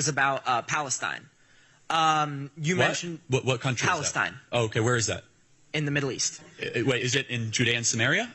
was about Palestine. You mentioned what country Palestine. Is that? Oh, okay, where is that? In the Middle East. Wait, is it in Judea and Samaria?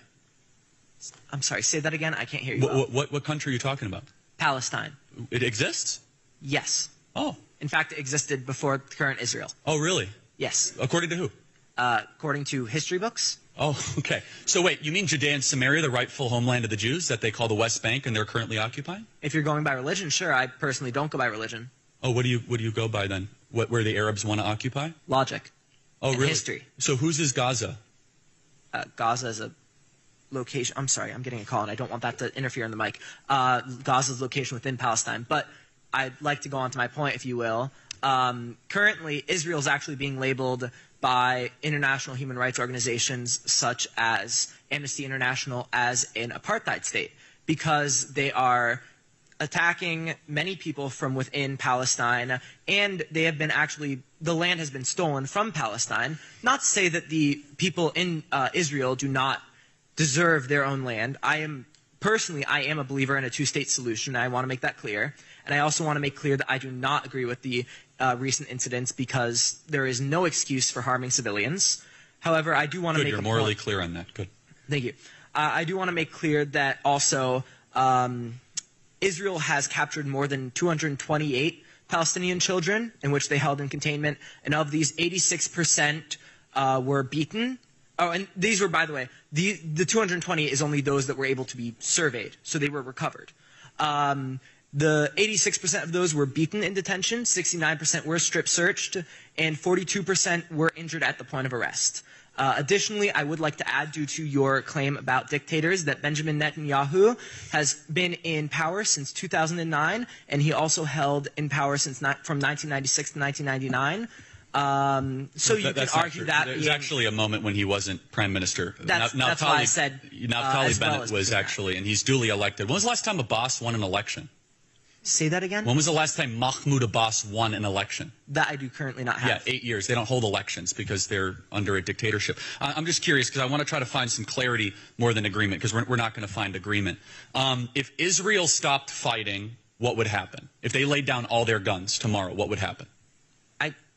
I'm sorry, say that again. I can't hear you. What country are you talking about? Palestine. It exists? Yes. Oh. In fact, it existed before current Israel. Oh, really? Yes. According to who? According to history books. Oh, okay. So wait, you mean Judea and Samaria, the rightful homeland of the Jews that they call the West Bank and they're currently occupying? If you're going by religion, sure. I personally don't go by religion. Oh, what do you go by then? Where the Arabs want to occupy? Logic. Oh, really? History. So whose is Gaza? Gaza is a location. I'm sorry, I'm getting a call and I don't want that to interfere in the mic. Gaza's location within Palestine. But I'd like to go on to my point, if you will. Currently, Israel is actually being labeled by international human rights organizations such as Amnesty International as an apartheid state because they are attacking many people from within Palestine, and they have been the land has been stolen from Palestine. Not to say that the people in Israel do not deserve their own land. I am a believer in a two-state solution, and I want to make that clear. And I also want to make clear that I do not agree with the recent incidents because there is no excuse for harming civilians. However, I do want to make You're morally clear on that. Good. Thank you. I do want to make clear that also Israel has captured more than 228 Palestinian children in which they held in containment, and of these, 86% were beaten. Oh, and these were, by the way, the 220 is only those that were able to be surveyed, so they were recovered. The 86% of those were beaten in detention, 69% were strip searched, and 42% were injured at the point of arrest. Additionally, I would like to add, due to your claim about dictators, that Benjamin Netanyahu has been in power since 2009, and he also held in power from 1996 to 1999. So you can argue that there's actually a moment when he wasn't prime minister. That's why I said Naftali Bennett was actually, and he's duly elected. When was the last time Abbas won an election? Say that again? When was the last time Mahmoud Abbas won an election? That I do currently not have. Yeah, 8 years. They don't hold elections because they're under a dictatorship. I'm just curious because I want to try to find some clarity more than agreement because we're not going to find agreement. If Israel stopped fighting, what would happen? If they laid down all their guns tomorrow, what would happen?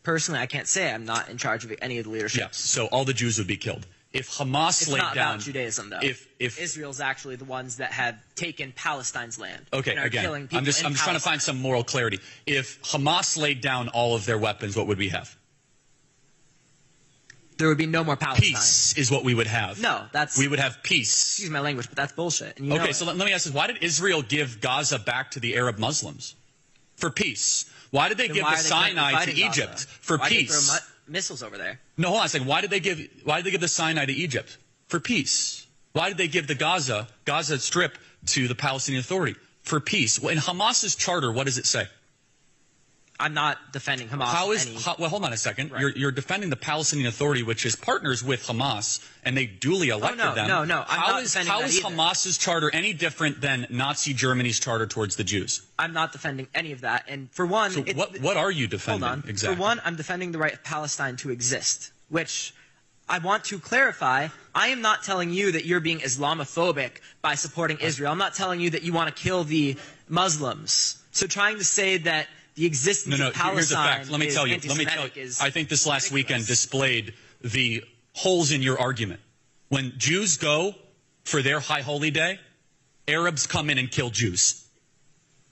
Personally, I can't say. I'm not in charge of any of the leadership. Yes, so all the Jews would be killed. If Hamas laid down... It's not about Judaism, though. If Israel's actually the ones that have taken Palestine's land. Okay, and are again, killing people I'm just trying to find some moral clarity. If Hamas laid down all of their weapons, what would we have? There would be no more Palestine. Peace is what we would have. No, that's... We would have peace. Excuse my language, but that's bullshit. And okay, so let me ask this. Why did Israel give Gaza back to the Arab Muslims? For peace. Why did they give the Sinai to Egypt? For peace. Why did they throw missiles over there? No, hold on a second. Why did they give the Sinai to Egypt? For peace. Why did they give the Gaza Strip to the Palestinian Authority? For peace. Well, in Hamas's charter, what does it say? I'm not defending Hamas. Well, hold on a second. Right. You're defending the Palestinian Authority, which is partners with Hamas, and they duly elected them. No. How is Hamas's charter any different than Nazi Germany's charter towards the Jews? I'm not defending any of that. And for one, so what are you defending? Hold on. Exactly. For one, I'm defending the right of Palestine to exist, which I want to clarify. I am not telling you that you're being Islamophobic by supporting Israel. I'm not telling you that you want to kill the Muslims. So trying to say that the existence of Palestine here's the fact. Let me tell you. I think this last weekend displayed the holes in your argument. When Jews go for their high holy day, Arabs come in and kill Jews.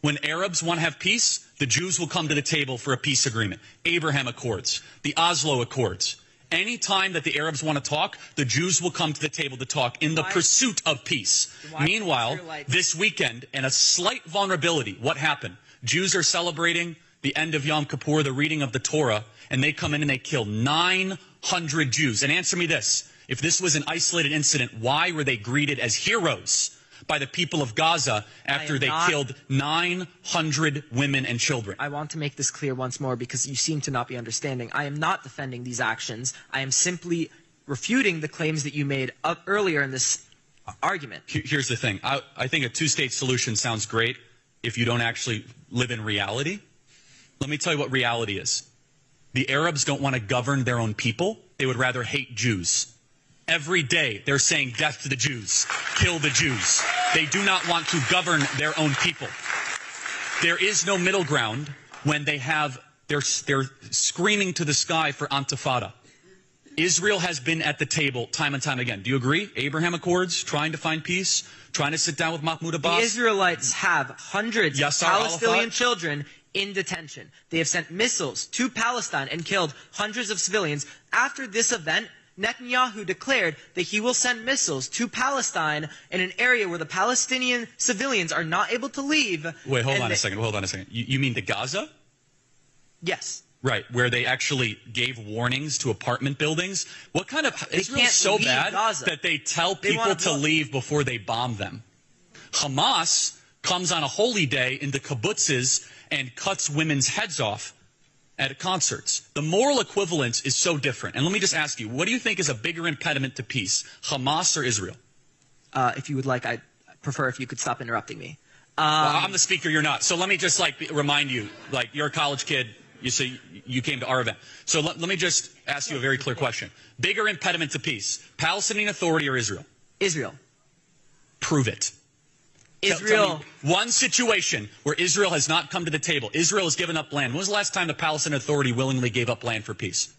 When Arabs want to have peace, the Jews will come to the table for a peace agreement. Abraham Accords, the Oslo Accords. Any time that the Arabs want to talk, the Jews will come to the table to talk in the pursuit of peace. Meanwhile, this weekend, in a slight vulnerability, what happened? Jews are celebrating the end of Yom Kippur, the reading of the Torah, and they come in and they kill 900 Jews. And answer me this. If this was an isolated incident, why were they greeted as heroes by the people of Gaza after they killed 900 women and children? I want to make this clear once more because you seem to not be understanding. I am not defending these actions. I am simply refuting the claims that you made earlier in this argument. Here's the thing. I think a two-state solution sounds great if you don't actually live in reality. Let me tell you what reality is. The Arabs don't want to govern their own people. They would rather hate Jews. Every day they're saying death to the Jews, kill the Jews. They do not want to govern their own people. There is no middle ground when they're screaming to the sky for Intifada. Israel has been at the table time and time again. Do you agree? Abraham Accords, trying to find peace, trying to sit down with Mahmoud Abbas. The Israelites have hundreds of Palestinian children in detention. They have sent missiles to Palestine and killed hundreds of civilians. After this event, Netanyahu declared that he will send missiles to Palestine in an area where the Palestinian civilians are not able to leave. Wait, hold on a second. You mean to Gaza? Yes. Right, where they actually gave warnings to apartment buildings. What kind of Israel's so bad Gaza that they tell people to leave before they bomb them? Hamas comes on a holy day into kibbutzes and cuts women's heads off at concerts. The moral equivalence is so different. And let me just ask you, what do you think is a bigger impediment to peace, Hamas or Israel? If you would like, I'd prefer if you could stop interrupting me. Well, I'm the speaker, you're not. So let me just remind you, you're a college kid. You say you came to our event. So let me just ask you a very clear question. Bigger impediment to peace, Palestinian Authority or Israel? Israel. Prove it. Israel. Tell me one situation where Israel has not come to the table. Israel has given up land. When was the last time the Palestinian Authority willingly gave up land for peace?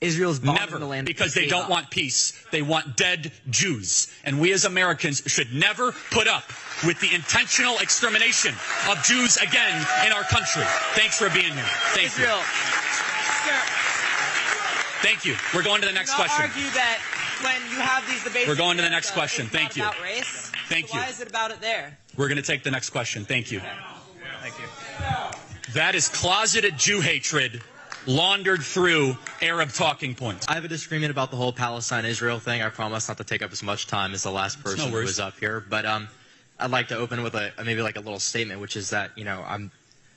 Israel's bombing never, the land because they don't want peace. They want dead Jews. And we as Americans should never put up with the intentional extermination of Jews again in our country. Thanks for being here. Thank you. Thank you. We're going to the next question. Argue that when you have these debates, we're going to the next question. Thank you. About race. Thank you. Why is it about it there? We're going to take the next question. Thank you. Okay. Thank you. That is closeted Jew hatred laundered through Arab talking points. I have a disagreement about the whole Palestine-Israel thing. I promise not to take up as much time as the last person who was up here. But I'd like to open with maybe a little statement, which is that, I'm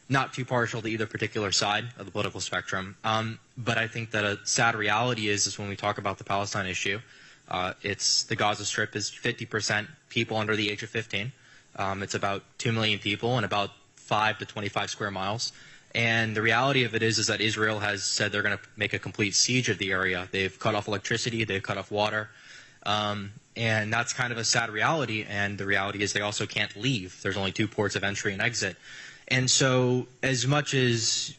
not too partial to either particular side of the political spectrum. But I think that a sad reality is when we talk about the Palestine issue, it's the Gaza Strip is 50% people under the age of 15. It's about 2 million people and about 5 to 25 square miles. And the reality of it is that Israel has said they're going to make a complete siege of the area. They've cut off electricity. They've cut off water. And that's kind of a sad reality. And the reality is they also can't leave. There's only 2 ports of entry and exit. And so as much as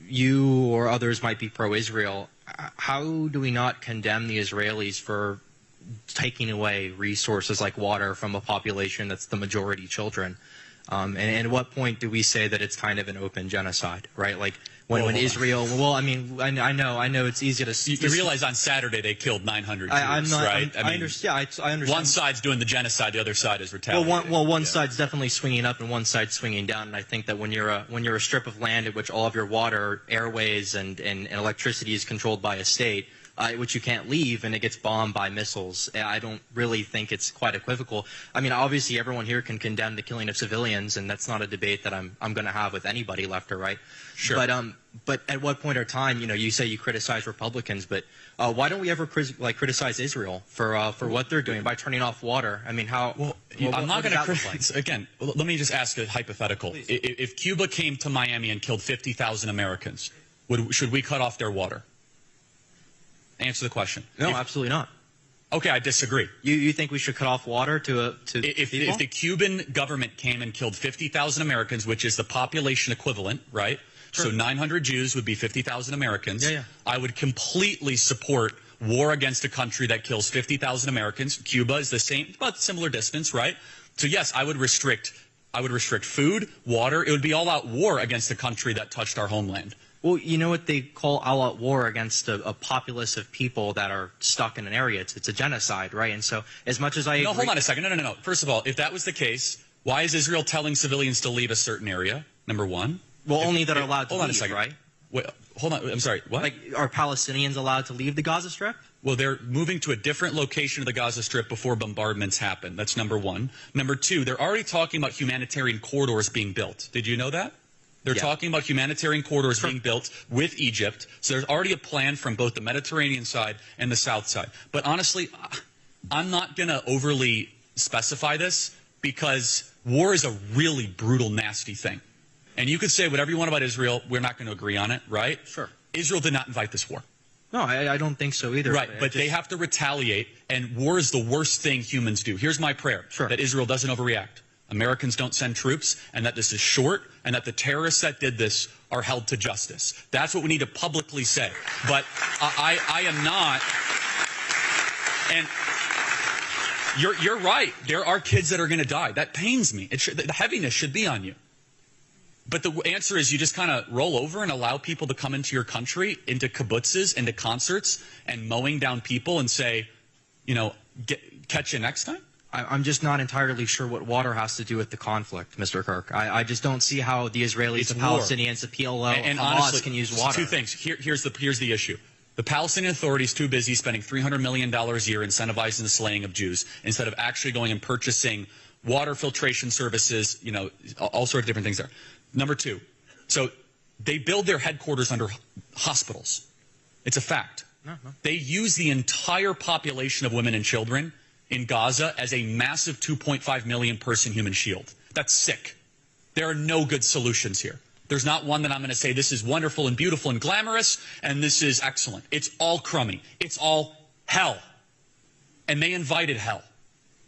you or others might be pro-Israel, how do we not condemn the Israelis for taking away resources like water from a population that's the majority children? And at what point do we say that it's kind of an open genocide, right? Like when Israel, I know it's easy to... You realize on Saturday they killed 900 Jews, right? I understand. One side's doing the genocide, the other side is retaliating. One side's definitely swinging up and one side's swinging down. And I think that when you're a strip of land in which all of your water, airways, and electricity is controlled by a state, which you can't leave, and it gets bombed by missiles, I don't really think it's quite equivocal. I mean, obviously everyone here can condemn the killing of civilians, and that's not a debate that I'm going to have with anybody, left or right. Sure. But at what point or time, you say you criticize Republicans, but why don't we ever criticize Israel for what they're doing by turning off water? I mean, how? Well, I'm not going to criticize. Again, let me just ask a hypothetical. Please. If Cuba came to Miami and killed 50,000 Americans, should we cut off their water? Answer the question. No, absolutely not. Okay, I disagree. You think we should cut off water to if people? If the Cuban government came and killed 50,000 Americans, which is the population equivalent, right? Sure. So 900 Jews would be 50,000 Americans. Yeah. I would completely support war against a country that kills 50,000 Americans. Cuba is the same, about similar distance, right? So yes, I would restrict food, water. It would be all-out war against a country that touched our homeland. Well, you know what they call all-out war against a populace of people that are stuck in an area? It's a genocide, right? And so as much as I agree... No, hold on a second. No. First of all, if that was the case, why is Israel telling civilians to leave a certain area, number one? Well, only that are allowed to leave, hold on a second. Right? Wait, hold on. I'm sorry. What? Like, are Palestinians allowed to leave the Gaza Strip? Well, they're moving to a different location of the Gaza Strip before bombardments happen. That's number one. Number two, they're already talking about humanitarian corridors being built. Did you know that? They're talking about humanitarian corridors being built with Egypt. So there's already a plan from both the Mediterranean side and the south side. But honestly, I'm not going to overly specify this because war is a really brutal, nasty thing. And you could say whatever you want about Israel. We're not going to agree on it, right? Sure. Israel did not invite this war. No, I don't think so either. Right, but they have to retaliate, and war is the worst thing humans do. Here's my prayer, that Israel doesn't overreact. Americans don't send troops, and that this is short, and that the terrorists that did this are held to justice. That's what we need to publicly say. But I am not. And you're right. There are kids that are going to die. That pains me. The heaviness should be on you. But the answer is you just kind of roll over and allow people to come into your country, into kibbutzes, into concerts, and mowing down people and say, you know, catch you next time? I'm just not entirely sure what water has to do with the conflict, Mr. Kirk. I just don't see how the Israelis, the Palestinians, the PLO, and Hamas honestly, can use water. Two things. Here's the issue. The Palestinian Authority is too busy spending $300 million a year incentivizing the slaying of Jews instead of actually going and purchasing water filtration services, you know, all sorts of different things there. Number two, so they build their headquarters under hospitals. It's a fact. They use the entire population of women and children in Gaza as a massive 2.5 million person human shield. That's sick. There are no good solutions here. There's not one that I'm going to say this is wonderful and beautiful and glamorous and this is excellent. It's all crummy. It's all hell. And they invited hell.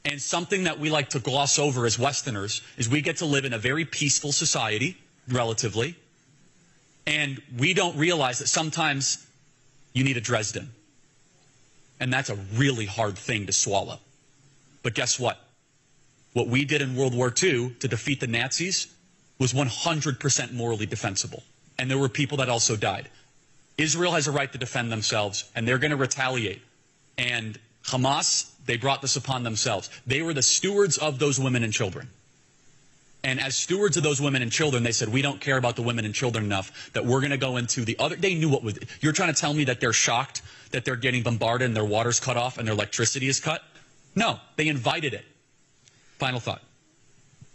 And something that we like to gloss over as Westerners is we get to live in a very peaceful society, relatively, and we don't realize that sometimes you need a Dresden. And that's a really hard thing to swallow. But guess what? What we did in World War II to defeat the Nazis was 100% morally defensible. And there were people that also died. Israel has a right to defend themselves, and they're going to retaliate. And Hamas, they brought this upon themselves. They were the stewards of those women and children. And as stewards of those women and children, they said, we don't care about the women and children enough that we're going to go into the other. They knew what was. You're trying to tell me that they're shocked that they're getting bombarded and their water's cut off and their electricity is cut? No, they invited it. Final thought.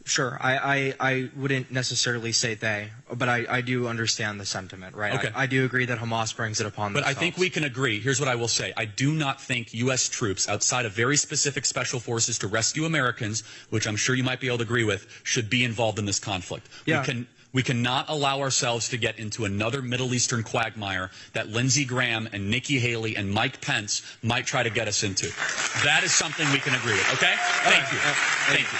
Sure. I wouldn't necessarily say they, but I do understand the sentiment, right? Okay. I do agree that Hamas brings it upon themselves. But I think we can agree. Here's what I will say. I do not think U.S. troops outside of very specific special forces to rescue Americans, which I'm sure you might be able to agree with, should be involved in this conflict. Yeah. We cannot allow ourselves to get into another Middle Eastern quagmire that Lindsey Graham and Nikki Haley and Mike Pence might try to get us into. That is something we can agree with, okay? Thank you. Thank you.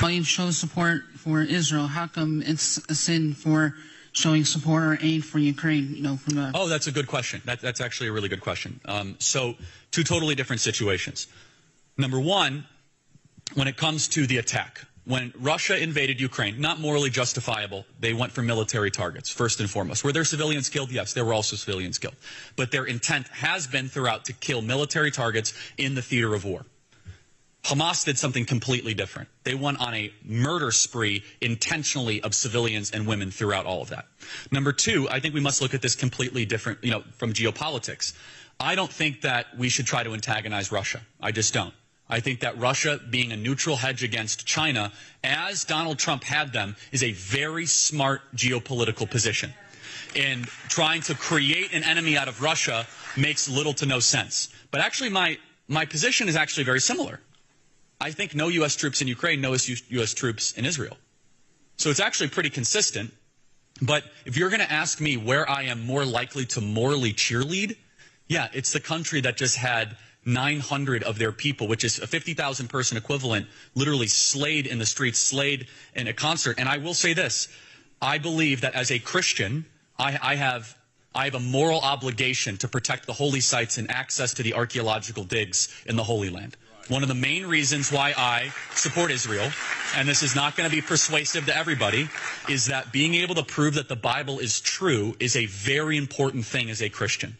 While you show support for Israel, how come it's a sin for showing support or aid for Ukraine? You know, from the Oh, that's a good question. That's actually a really good question. So, two totally different situations. Number one, when it comes to the attack, when Russia invaded Ukraine, not morally justifiable, they went for military targets, first and foremost. Were there civilians killed? Yes, there were also civilians killed. But their intent has been throughout to kill military targets in the theater of war. Hamas did something completely different. They went on a murder spree intentionally of civilians and women throughout all of that. Number two, I think we must look at this completely different, you know, from geopolitics. I don't think that we should try to antagonize Russia. I just don't. I think that Russia being a neutral hedge against China, as Donald Trump had them, is a very smart geopolitical position. And trying to create an enemy out of Russia makes little to no sense. But actually, my position is actually very similar. I think no U.S. troops in Ukraine, no U.S. troops in Israel. So it's actually pretty consistent. But if you're going to ask me where I am more likely to morally cheerlead, yeah, it's the country that just had 900 of their people, which is a 50,000 person equivalent, literally slayed in the streets, slayed in a concert. And I will say this, I believe that as a Christian, I have a moral obligation to protect the holy sites and access to the archaeological digs in the Holy Land. One of the main reasons why I support Israel, and this is not going to be persuasive to everybody, is that being able to prove that the Bible is true is a very important thing as a Christian.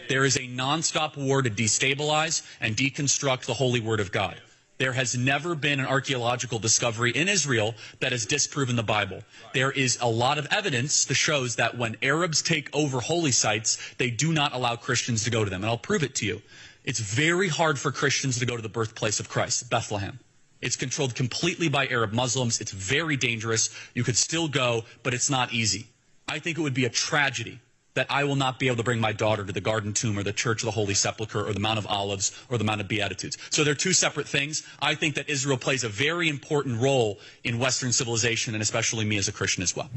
There is a nonstop war to destabilize and deconstruct the holy word of God. There has never been an archaeological discovery in Israel that has disproven the Bible. There is a lot of evidence that shows that when Arabs take over holy sites, they do not allow Christians to go to them. And I'll prove it to you. It's very hard for Christians to go to the birthplace of Christ, Bethlehem. It's controlled completely by Arab Muslims. It's very dangerous. You could still go, but it's not easy. I think it would be a tragedy that I will not be able to bring my daughter to the Garden Tomb or the Church of the Holy Sepulchre or the Mount of Olives or the Mount of Beatitudes. So they're two separate things. I think that Israel plays a very important role in Western civilization, and especially me as a Christian as well.